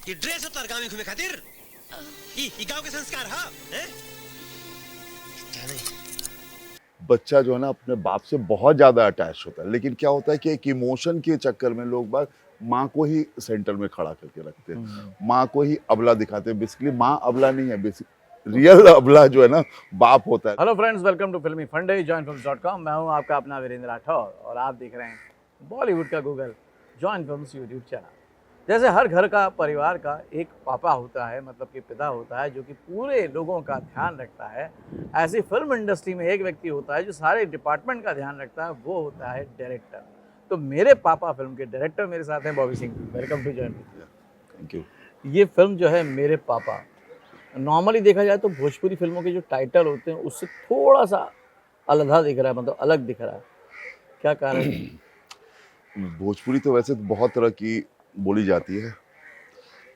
ही dress उतार Gavi घुमे खातिर ही गांव के संस्कार हा हैं जाने बच्चा जो है ना अपने बाप से बहुत ज़्यादा अटैच होता है, लेकिन क्या होता है कि एक इमोशन के चक्कर में लोग बाग माँ को ही सेंटर में खड़ा करके रखते हैं, माँ को ही अबला दिखाते हैं। बेसिकली माँ अबला नहीं है, बेसिक रियल अबला जो है ना बाप होता है। हेलो फ्रेंड्स, वेलकम टू फिल्मी फंडे joinfilms.com। मैं हूं आपका अपना वीरेंद्र राठौर और आप देख रहे हैं बॉलीवुड का Google join films YouTube channel. जैसे हर घर का परिवार का एक पापा होता है, मतलब कि पिता होता है जो कि पूरे लोगों का ध्यान रखता है, ऐसी फिल्म इंडस्ट्री में एक व्यक्ति होता है जो सारे डिपार्टमेंट का ध्यान रखता है, वो होता है डायरेक्टर। तो मेरे पापा फिल्म के डायरेक्टर मेरे साथ हैं Bobby Singh. Welcome to join. Thank you. ये फिल्म जो है मेरे पापा, नॉर्मली देखा जाए तो भोजपुरी फिल्मों के जो टाइटल होते हैं उससे थोड़ा सा अलग दिख रहा है, मतलब अलग दिख रहा है। क्या कारण है? भोजपुरी तो वैसे तो बहुत तरह की बोली जाती है।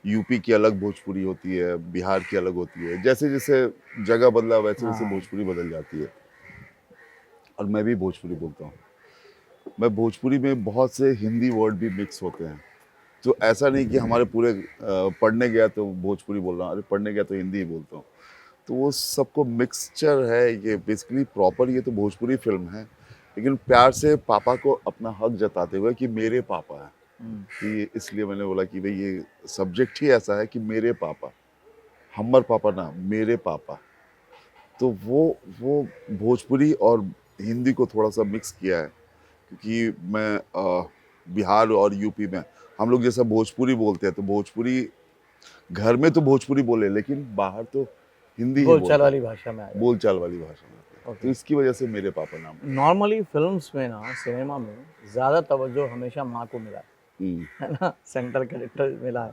यूपी की अलग भोजपुरी होती है, बिहार की अलग होती है। जैसे जैसे जगह बदला वैसे वैसे भोजपुरी बदल जाती है। और मैं भी भोजपुरी बोलता हूँ। मैं भोजपुरी में बहुत से हिंदी वर्ड भी मिक्स होते हैं, तो ऐसा नहीं कि हमारे पूरे पढ़ने गया तो भोजपुरी बोल रहा हूँ, अरे पढ़ने गया तो हिंदी ही बोलता हूँ। तो वो सबको मिक्सचर है। ये बेसिकली प्रॉपर ये तो भोजपुरी फिल्म है, लेकिन प्यार से पापा को अपना हक जताते हुए कि मेरे पापा है, कि इसलिए मैंने बोला कि भाई ये सब्जेक्ट ही ऐसा है कि मेरे पापा, हम्मर पापा ना, मेरे पापा। तो वो भोजपुरी और हिंदी को थोड़ा सा मिक्स किया है, क्योंकि मैं बिहार और यूपी में हम लोग जैसा भोजपुरी बोलते हैं, तो भोजपुरी घर में तो भोजपुरी बोले, लेकिन बाहर तो हिंदी ही बोलचाल बोलते हैं, वाली भाषा में आ जाए। बोलचाल वाली भाषा में। तो ओके। इसकी वजह से मेरे पापा नाम है। नॉर्मली फिल्म्स में ना, सिनेमा में ज़्यादा तवज्जो हमेशा माँ को मिला है ना, सेंट्रल कैरेक्टर मिला है।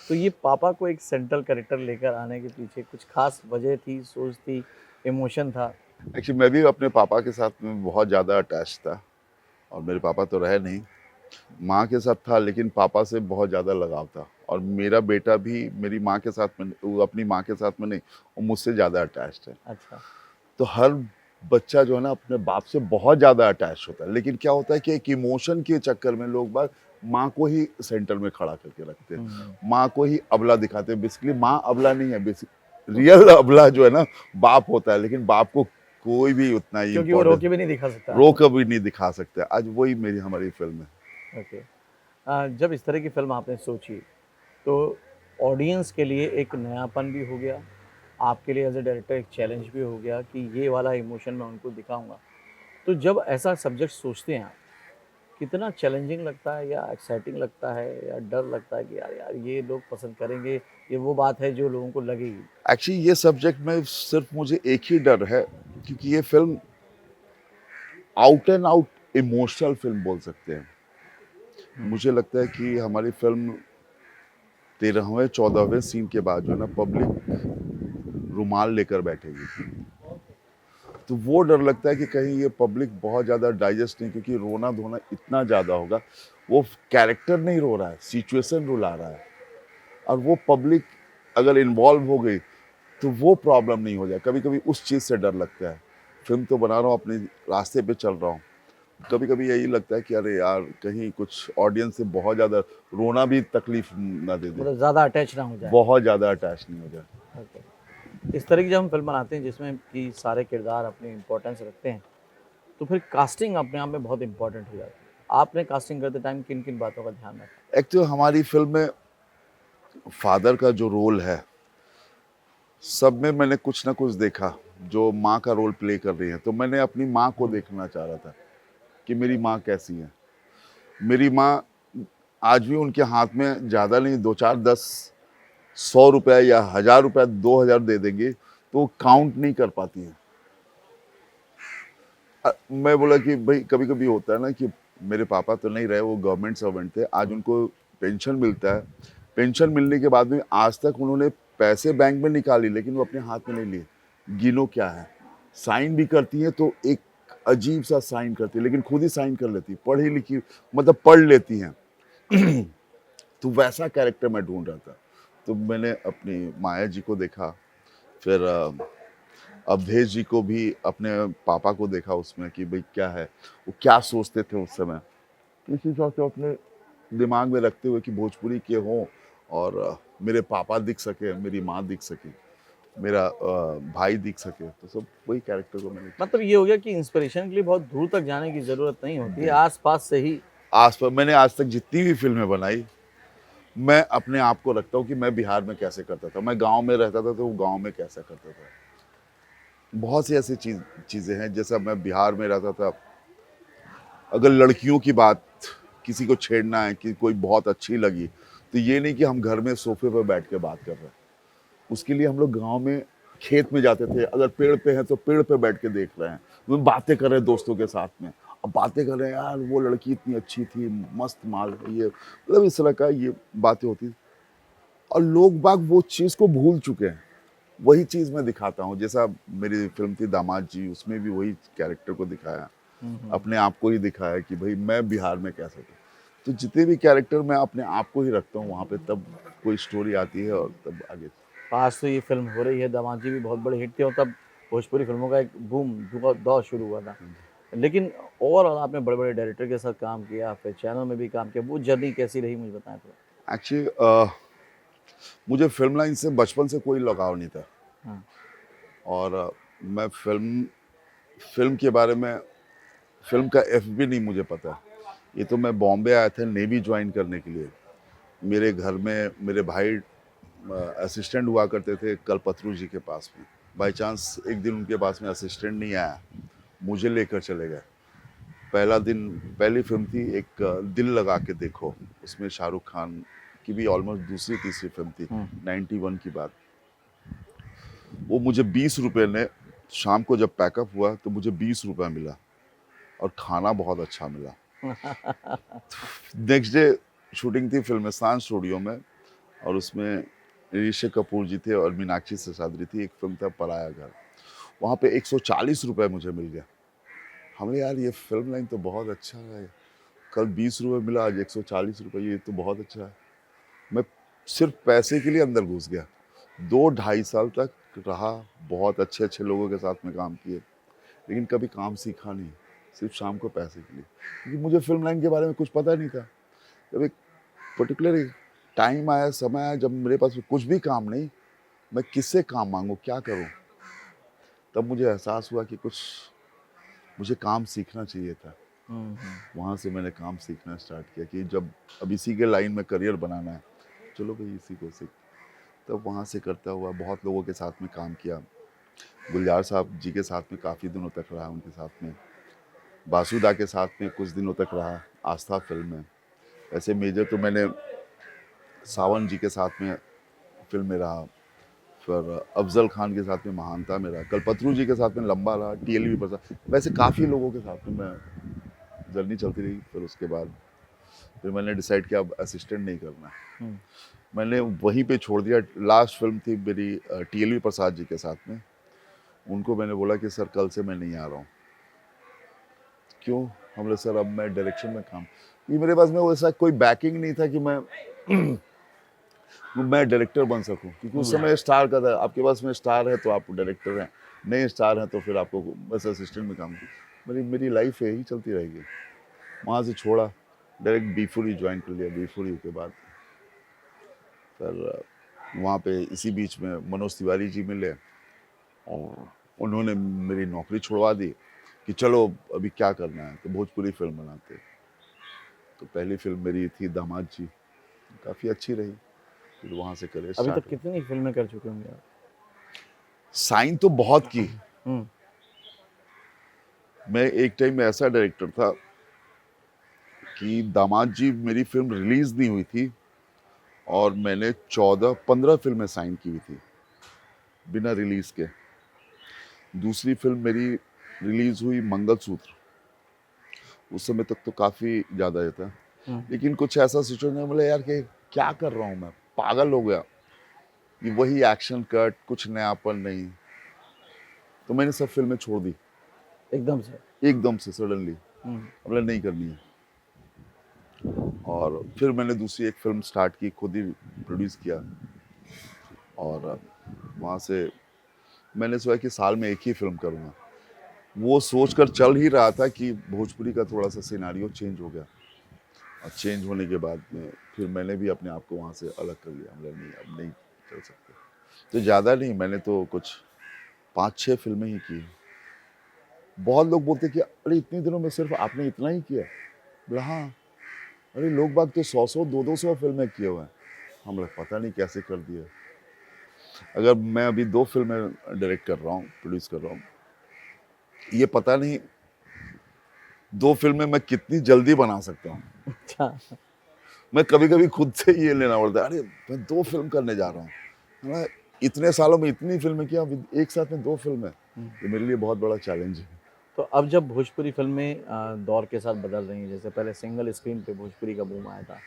तो ये पापा को एक सेंट्रल कैरेक्टर लेकर आने के पीछे कुछ खास वजह थी, सोच थी, इमोशन था? एक्चुअली मैं भी अपने पापा के साथ में बहुत ज़्यादा अटैच था, और मेरे पापा तो रहे नहीं। माँ के साथ था, लेकिन पापा से बहुत ज़्यादा लगाव था। और मेरा बेटा भी मेरी माँ के साथ में, वो अपनी माँ के साथ में नहीं, वो मुझसे ज़्यादा अटैच्ड है। अच्छा। तो हर बच्चा जो है ना अपने बाप से बहुत ज़्यादा अटैच होता है, लेकिन क्या होता है कि एक इमोशन के चक्कर में लोग बाग माँ को ही सेंटर में खड़ा करके रखते हैं, माँ को ही अबला दिखाते हैं। बेसिकली माँ अबला नहीं है, बेसिक रियल अबला जो है ना बाप होता है, लेकिन बाप को कोई भी उतना ही क्योंकि वो इम्पोर्टेंस रोके भी नहीं दिखा सकता। रो कभी नहीं दिखा सकते। आज वही मेरी हमारी फिल्म है। ओके। जब इस तरह की फिल्म आपने सोची तो ऑडियंस के लिए एक नयापन भी हो गया, आपके लिए एज ए डायरेक्टर एक चैलेंज भी हो गया कि ये वाला इमोशन मैं उनको दिखाऊंगा। तो जब ऐसा सब्जेक्ट सोचते हैं आप, कितना चैलेंजिंग लगता है या एक्साइटिंग लगता है या डर लगता है कि यार यार ये लोग पसंद करेंगे, ये वो बात है जो लोगों को लगेगी? एक्चुअली ये सब्जेक्ट में सिर्फ मुझे एक ही डर है, क्योंकि ये film out and out emotional film बोल सकते हैं। मुझे लगता है कि हमारी फिल्म 13वें 14वें सीन के बाद जो है ना पब्लिक रुमाल लेकर बैठेगी। तो वो डर लगता है कि कहीं ये पब्लिक बहुत ज़्यादा डाइजेस्ट नहीं, क्योंकि रोना धोना इतना ज़्यादा होगा। वो कैरेक्टर नहीं रो रहा है, सिचुएशन रुला रहा है। और वो पब्लिक अगर इन्वॉल्व हो गई तो वो प्रॉब्लम नहीं हो जाए। कभी कभी उस चीज़ से डर लगता है। फिल्म तो बना रहा हूँ, अपने रास्ते पे चल रहा हूँ, कभी कभी यही लगता है कि अरे यार कहीं कुछ ऑडियंस से बहुत ज़्यादा रोना भी तकलीफ ना दे दे, मतलब ज़्यादा अटैच ना हो जाए। बहुत ज़्यादा अटैच नहीं हो जाए। ओके। इस तरह की जब हम फिल्म बनाते हैं जिसमें कि सारे किरदार अपनी इम्पोर्टेंस रखते हैं, तो फिर कास्टिंग अपने आप में बहुत इंपॉर्टेंट हो जाती है। आपने कास्टिंग करते टाइम किन किन बातों का ध्यान रखा? एक तो हमारी फिल्म में फादर का जो रोल है, सब में मैंने कुछ ना कुछ देखा जो माँ का रोल प्ले कर रही है। तो मैंने अपनी माँ को देखना चाह रहा था कि मेरी माँ कैसी है। मेरी माँ आज भी उनके हाथ में ज़्यादा नहीं, 2 4 10 100 रुपया या 1000 रुपया 2000 दे देंगे तो वो काउंट नहीं कर पाती हैं। मैं बोला कि भाई कभी कभी होता है ना कि मेरे पापा तो नहीं रहे, वो गवर्नमेंट सर्वेंट थे, आज उनको पेंशन मिलता है। पेंशन मिलने के बाद में आज तक उन्होंने पैसे बैंक में निकाली, लेकिन वो अपने हाथ में नहीं लिए। गिनो क्या है, साइन भी करती हैं तो एक अजीब सा साइन करती है, लेकिन खुद ही साइन कर लेती, पढ़ी लिखी, मतलब पढ़ लेती हैं। तो वैसा कैरेक्टर मैं ढूंढ रहा था। तो मैंने अपनी माया जी को देखा, फिर अवधेश जी को भी, अपने पापा को देखा उसमें कि भाई क्या है, वो क्या सोचते थे उस समय। तो इसी हिसाब से अपने दिमाग में रखते हुए कि भोजपुरी के हों और मेरे पापा दिख सके, मेरी माँ दिख सकी, मेरा भाई दिख सके, तो सब वही कैरेक्टर को मैंने मतलब ये हो गया कि इंस्पिरेशन के लिए बहुत दूर तक जाने की जरूरत नहीं होती है, आस-पास से ही। आस पर मैंने आज तक जितनी भी फिल्में बनाई, मैं अपने आप को रखता हूँ कि मैं बिहार में कैसे करता था, मैं गांव में रहता था तो वो गांव में कैसा करता था। बहुत सी ऐसी चीज़ें हैं, जैसा मैं बिहार में रहता था, अगर लड़कियों की बात किसी को छेड़ना है कि कोई बहुत अच्छी लगी, तो ये नहीं कि हम घर में सोफे पर बैठ के बात कर रहे हैं, उसके लिए हम लोग गांव में खेत में जाते थे, अगर पेड़ पे हैं तो पेड़ पे बैठ के देख रहे हैं, हम बातें कर रहे हैं दोस्तों के साथ में, अब बातें कर रहे हैं, यार वो लड़की इतनी अच्छी थी, मस्त माल है ये, मतलब इस तरह का ये बातें होती, और लोग बाग वो चीज़ को भूल चुके हैं। वही चीज़ मैं दिखाता हूँ, जैसा मेरी फिल्म थी दामाद जी, उसमें भी वही कैरेक्टर को दिखाया, अपने आप को ही दिखाया कि भाई मैं बिहार में कैसा था। तो जितने भी कैरेक्टर मैं अपने आप को ही रखता हूँ वहाँ पे, तब कोई स्टोरी आती है और तब आगे। आज तो ये फिल्म हो रही है, दामाद जी भी बहुत बड़ी हिट थी और तब भोजपुरी फिल्मों का एक बूम दौर शुरू हुआ था। लेकिन ओवरऑल आपने बड़े-बड़े डायरेक्टर के साथ काम किया, फिर चैनल में भी काम किया, वो जर्नी कैसी रही मुझे बताएँ थोड़ा? एक्चुअली मुझे फिल्म लाइन से बचपन से कोई लगाव नहीं था, हाँ। और मैं फिल्म के बारे में, फिल्म का एफ भी नहीं मुझे पता। ये तो मैं बॉम्बे आया था नेवी ज्वाइन करने के लिए, मेरे घर में मेरे भाई असिस्टेंट हुआ करते थे कलपतरू जी के पास में, बाय चांस एक दिन उनके पास में असिस्टेंट नहीं आया, मुझे लेकर चले गए। पहला दिन, पहली फिल्म थी एक दिल लगा के देखो, उसमें शाहरुख खान की भी ऑलमोस्ट दूसरी तीसरी फिल्म थी, 91 की बात। वो मुझे 20 रुपये ने, शाम को जब पैकअप हुआ तो मुझे 20 रुपये मिला और खाना बहुत अच्छा मिला। नेक्स्ट डे शूटिंग थी फिल्मिस्तान स्टूडियो में, और उसमें ऋषि कपूर जी थे और मीनाक्षी सिसाद्री थी, एक फिल्म था पराया घर, वहाँ पे 140 रुपये मुझे मिल गया। हमने यार ये फिल्म लाइन तो बहुत अच्छा है, कल 20 रुपये मिला, आज 140 रुपये, ये तो बहुत अच्छा है। मैं सिर्फ पैसे के लिए अंदर घुस गया, 2-2.5 साल तक रहा, बहुत अच्छे अच्छे लोगों के साथ में काम किए, लेकिन कभी काम सीखा नहीं, सिर्फ शाम को पैसे के लिए, क्योंकि मुझे फिल्म लाइन के बारे में कुछ पता नहीं था। जब एक पर्टिकुलर टाइम आया, समय आया, जब मेरे पास कुछ भी काम नहीं, मैं किससे काम मांगूँ, क्या करूँ, तब मुझे एहसास हुआ कि कुछ मुझे काम सीखना चाहिए था। वहाँ से मैंने काम सीखना स्टार्ट किया कि जब अब इसी के लाइन में करियर बनाना है, चलो भाई इसी को सीख। तब वहाँ से करता हुआ बहुत लोगों के साथ में काम किया, गुलजार साहब जी के साथ में काफ़ी दिनों तक रहा, उनके साथ में बासुदा के साथ में कुछ दिनों तक रहा, आस्था फिल्म में। ऐसे मेजर तो मैंने सावन जी के साथ में फिल्म में रहा, फिर अफजल खान के साथ में महानता में रहा, कलपतरू जी के साथ में लंबा रहा, TLV प्रसाद, वैसे काफ़ी लोगों के साथ में मैं जर्नी चलती रही। फिर उसके बाद फिर मैंने डिसाइड किया अब असिस्टेंट नहीं करना है, मैंने वहीं पे छोड़ दिया। लास्ट फिल्म थी मेरी TLV प्रसाद जी के साथ में, उनको मैंने बोला कि सर कल से मैं नहीं आ रहा हूँ। क्यों? हम बोले सर अब मैं डायरेक्शन में काम, ये मेरे पास में वैसा कोई बैकिंग नहीं था कि मैं डायरेक्टर बन सकूं, क्योंकि उस समय स्टार का था, आपके पास में स्टार है तो आप डायरेक्टर हैं, नहीं स्टार हैं तो फिर आपको बस असिस्टेंट में काम। मेरी लाइफ यही चलती रहेगी। वहाँ से छोड़ा, डायरेक्ट बीफुरी ज्वाइन कर लिया, बीफुरी के बाद फिर वहाँ पे इसी बीच में मनोज तिवारी जी मिले और उन्होंने मेरी नौकरी छुड़वा दी कि चलो अभी क्या करना है, तो भोजपुरी फिल्म बनाते। तो पहली फिल्म मेरी थी दामाद जी, काफ़ी अच्छी रही, फिर वहाँ से करियर अभी स्टार्ट तक कितनी फिल्में कर चुके होंगे आप? साइन तो बहुत की। हम्म। मैं एक टाइम में ऐसा डायरेक्टर था कि दामाद जी मेरी फिल्म रिलीज नहीं हुई थी और मैंने 14-15 फिल्में साइन की हुई थी बिना रिलीज के। दूसरी फिल्म मेरी रिलीज हुई मंगलसूत्र, उस समय तक तो काफ़ी ज़्यादा ये था, लेकिन कुछ ऐसा सिचुएशन बोले यार कि क्या कर रहा हूँ मैं, पागल हो गया, ये वही एक्शन कट, कुछ नयापन नहीं, तो मैंने सब फिल्में छोड़ दी एकदम से सडनली, बोला नहीं करनी है। और फिर मैंने दूसरी एक फिल्म स्टार्ट की, खुद ही प्रोड्यूस किया, और वहाँ से मैंने सोचा कि साल में एक ही फिल्म करूँगा। वो सोचकर चल ही रहा था कि भोजपुरी का थोड़ा सा सिनारियो चेंज हो गया और चेंज होने के बाद में फिर मैंने भी अपने आप को वहाँ से अलग कर लिया, मतलब नहीं अब नहीं चल सकते। तो ज़्यादा नहीं, मैंने तो कुछ 5-6 फिल्में ही की। बहुत लोग बोलते कि अरे इतने दिनों में सिर्फ आपने इतना ही किया? बोला हाँ, अरे लोग बाग तो 100-100 200-200 फिल्में किए हुए हैं। हम लोग पता नहीं कैसे कर दिए। अगर मैं अभी 2 फिल्में डायरेक्ट कर रहा हूँ, प्रोड्यूस कर रहा हूँ, ये पता नहीं 2 फिल्में मैं कितनी जल्दी बना सकता हूँ। अच्छा, मैं कभी-कभी खुद से ये लेना पड़ता है, अरे मैं 2 फिल्म करने जा रहा हूँ। मैं इतने सालों में इतनी फिल्में किया, अभी एक साथ में 2 फिल्में, ये मेरे लिए बहुत बड़ा चैलेंज है। तो अब जब भोजपुरी फिल्में दौर के साथ बदल रही हैं, जैसे पहले सिंगल स्क्रीन पे भोजपुरी का बूम आया था,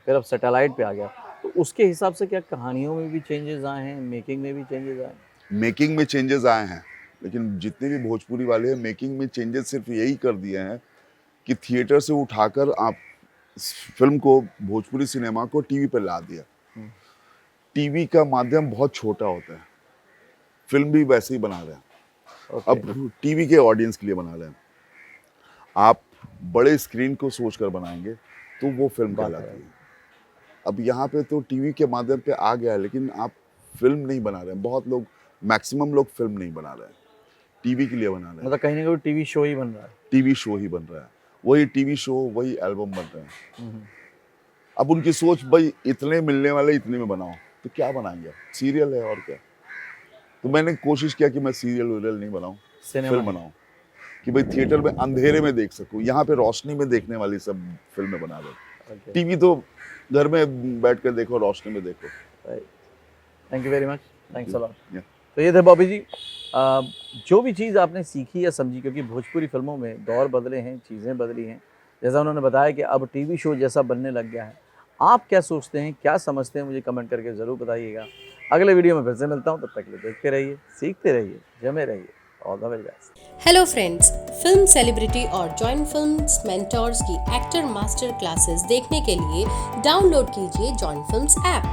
फिर अब सैटेलाइट पे आ गया, तो उसके हिसाब से क्या कहानियों में भी चेंजेस आए हैं, मेकिंग में भी चेंजेस आए हैं? मेकिंग में चेंजेस आए हैं, लेकिन जितने भी भोजपुरी वाले हैं, मेकिंग में चेंजेस सिर्फ यही कर दिए हैं कि थिएटर से उठाकर आप इस फिल्म को, भोजपुरी सिनेमा को टीवी पे ला दिया। टीवी का माध्यम बहुत छोटा होता है, फिल्म भी वैसे ही बना रहे हैं। ओके, अब टीवी के ऑडियंस के लिए बना रहे हैं। आप बड़े स्क्रीन को सोचकर बनाएंगे तो वो फिल्म बात कहलाती है। अब यहाँ पे तो टीवी के माध्यम पे आ गया है, लेकिन आप फिल्म नहीं बना रहे हैं। बहुत लोग, मैक्सिमम लोग फिल्म नहीं बना रहे हैं, टीवी के लिए बना रहे हैं। मतलब कहीं ना कहीं टीवी शो ही बन रहा है। टीवी शो ही बन रहा है, वही टीवी शो, वही एल्बम बन रहे हैं। अब उनकी सोच, भाई इतने मिलने वाले इतने में बनाओ, तो क्या बनाएंगे आप? सीरियल है और क्या। तो मैंने कोशिश किया कि मैं सीरियल वीरियल नहीं बनाऊं, सिनेमा फिल्म बनाऊं, कि भाई थिएटर में अंधेरे में देख सकूं। यहाँ पे रोशनी में देखने वाली सब फिल्में बना रहे। ओके, टीवी तो घर में बैठ कर देखो, रोशनी में देखो। Thank you very much, thanks a lot. Yeah. तो ये थे बॉबी जी। जो भी चीज़ आपने सीखी या समझी, क्योंकि भोजपुरी फिल्मों में दौर बदले हैं, चीज़ें बदली हैं, जैसा उन्होंने बताया कि अब टीवी शो जैसा बनने लग गया है। आप क्या सोचते हैं, क्या समझते हैं, मुझे कमेंट करके ज़रूर बताइएगा। अगले वीडियो में फिर से मिलता हूँ, तब तक के लिए देखते रहिए, सीखते रहिए, जमे रहिए। All the very best. Hello friends, film celebrity और जॉइन फिल्म्स मेंटोर्स की एक्टर मास्टर क्लासेस देखने के लिए डाउनलोड कीजिए जॉइन फिल्म्स ऐप।